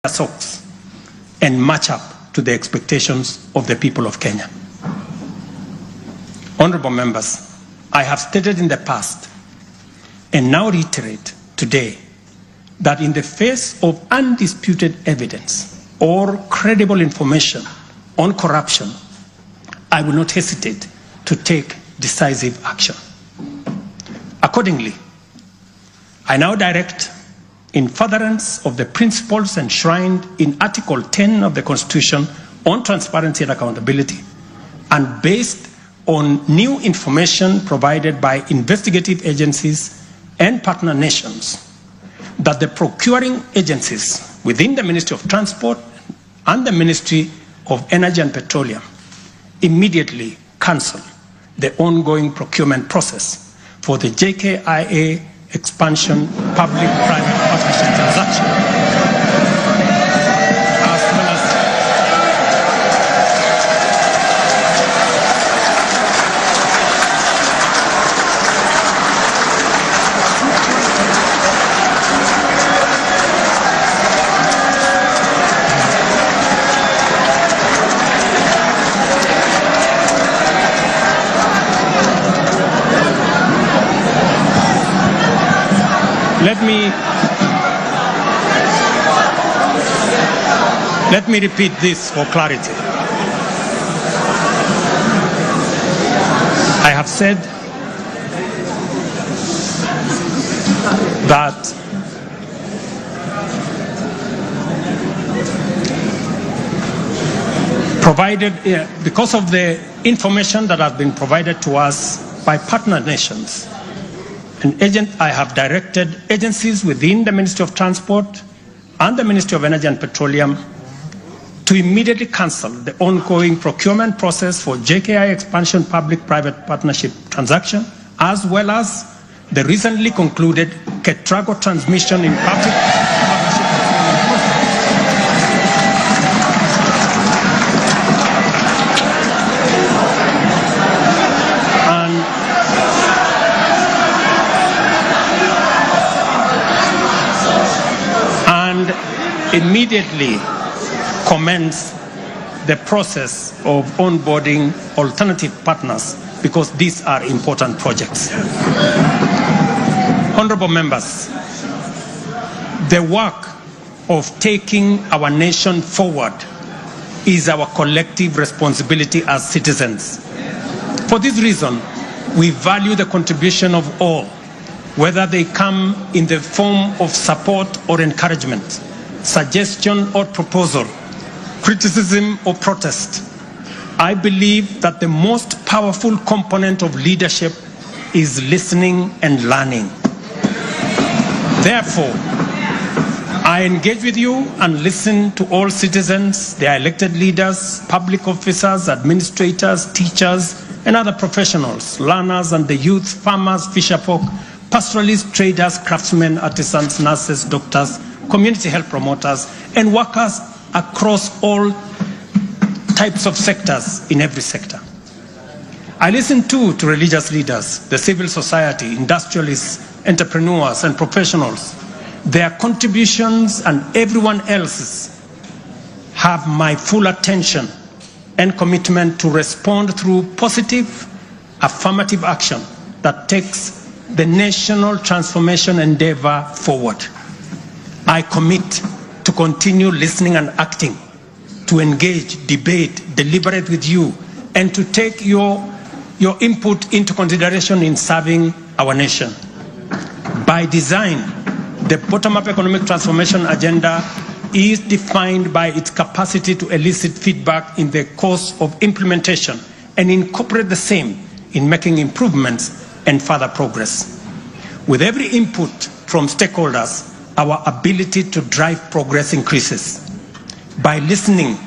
socks and match up to the expectations of the people of Kenya. Honorable members, I have stated in the past and now reiterate today that in the face of undisputed evidence or credible information on corruption, I will not hesitate to take decisive action. Accordingly, I now direct, in furtherance of the principles enshrined in Article 10 of the Constitution on transparency and accountability, and based on new information provided by investigative agencies and partner nations, that the procuring agencies within the Ministry of Transport and the Ministry of Energy and Petroleum immediately cancel the ongoing procurement process for the JKIA expansion public-private partnership transaction, as well as Let me repeat this for clarity. I have said that because of the information that has been provided to us by partner nations, I have directed agencies within the Ministry of Transport and the Ministry of Energy and Petroleum to immediately cancel the ongoing procurement process for JKI expansion public-private partnership transaction, as well as the recently concluded Ketrago transmission in public partnership and immediately commence the process of onboarding alternative partners, because these are important projects. Honorable members, the work of taking our nation forward is our collective responsibility as citizens. For this reason, we value the contribution of all, whether they come in the form of support or encouragement, suggestion or proposal, criticism or protest. I believe that the most powerful component of leadership is listening and learning. Therefore, I engage with you and listen to all citizens, their elected leaders, public officers, administrators, teachers, and other professionals, learners and the youth, farmers, fisherfolk, pastoralists, traders, craftsmen, artisans, nurses, doctors, community health promoters, and workers across all types of sectors in every sector. I listen too to religious leaders, the civil society, industrialists, entrepreneurs, and professionals. Their contributions and everyone else's have my full attention and commitment to respond through positive, affirmative action that takes the national transformation endeavor forward. I commit to continue listening and acting, to engage, debate, deliberate with you, and to take your input into consideration in serving our nation. By design, the bottom-up economic transformation agenda is defined by its capacity to elicit feedback in the course of implementation and incorporate the same in making improvements and further progress. With every input from stakeholders, our ability to drive progress increases. By listening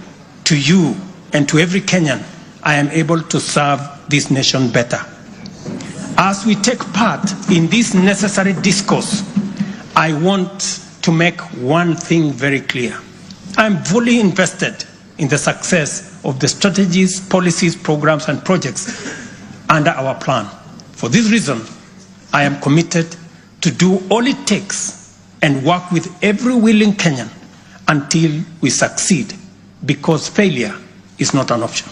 to you and to every Kenyan, I am able to serve this nation better. As we take part in this necessary discourse, I want to make one thing very clear. I am fully invested in the success of the strategies, policies, programs, and projects under our plan. For this reason, I am committed to do all it takes and work with every willing Kenyan until we succeed, because failure is not an option.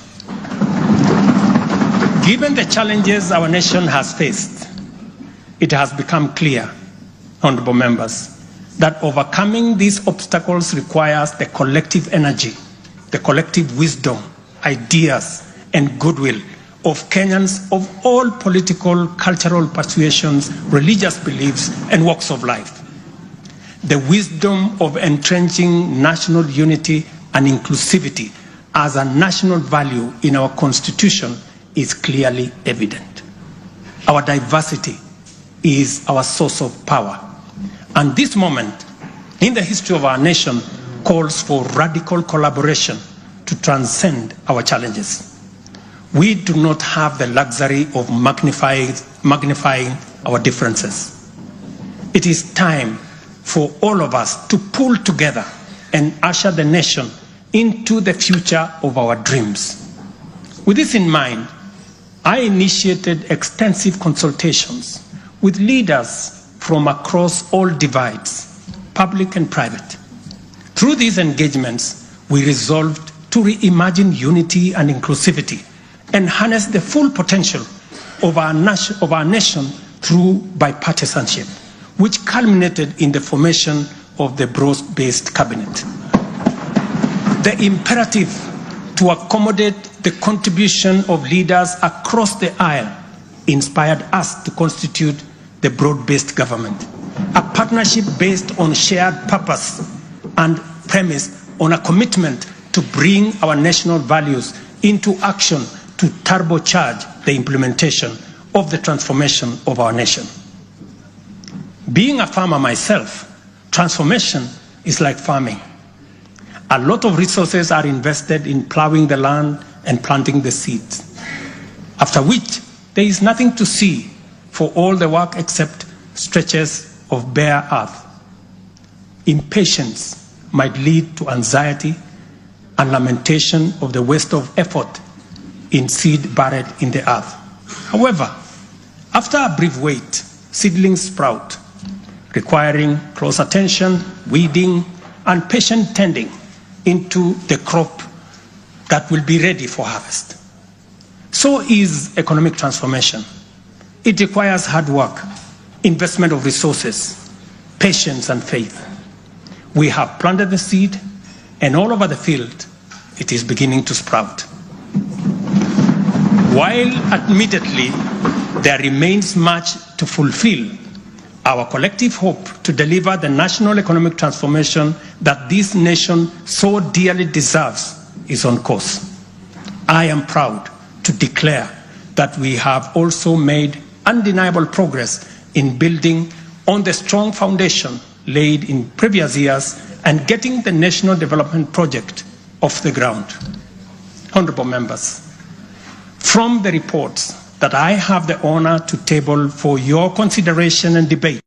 Given the challenges our nation has faced, it has become clear, honorable members, that overcoming these obstacles requires the collective energy, the collective wisdom, ideas, and goodwill of Kenyans of all political, cultural persuasions, religious beliefs, and walks of life. The wisdom of entrenching national unity and inclusivity as a national value in our Constitution is clearly evident. Our diversity is our source of power. And this moment in the history of our nation calls for radical collaboration to transcend our challenges. We do not have the luxury of magnifying our differences. It is time for all of us to pull together and usher the nation into the future of our dreams. With this in mind, I initiated extensive consultations with leaders from across all divides, public and private. Through these engagements, we resolved to reimagine unity and inclusivity and harness the full potential of our nation through bipartisanship, which culminated in the formation of the broad-based cabinet. The imperative to accommodate the contribution of leaders across the aisle inspired us to constitute the broad-based government, a partnership based on shared purpose and premise on a commitment to bring our national values into action to turbocharge the implementation of the transformation of our nation. Being a farmer myself, transformation is like farming. A lot of resources are invested in plowing the land and planting the seeds, after which there is nothing to see for all the work except stretches of bare earth. Impatience might lead to anxiety and lamentation of the waste of effort in seed buried in the earth. However, after a brief wait, seedlings sprout, requiring close attention, weeding, and patient tending into the crop that will be ready for harvest. So is economic transformation. It requires hard work, investment of resources, patience, and faith. We have planted the seed, and all over the field, it is beginning to sprout. While admittedly there remains much to fulfill, our collective hope to deliver the national economic transformation that this nation so dearly deserves is on course. I am proud to declare that we have also made undeniable progress in building on the strong foundation laid in previous years and getting the national development project off the ground. Honorable members, from the reports that I have the honor to table for your consideration and debate,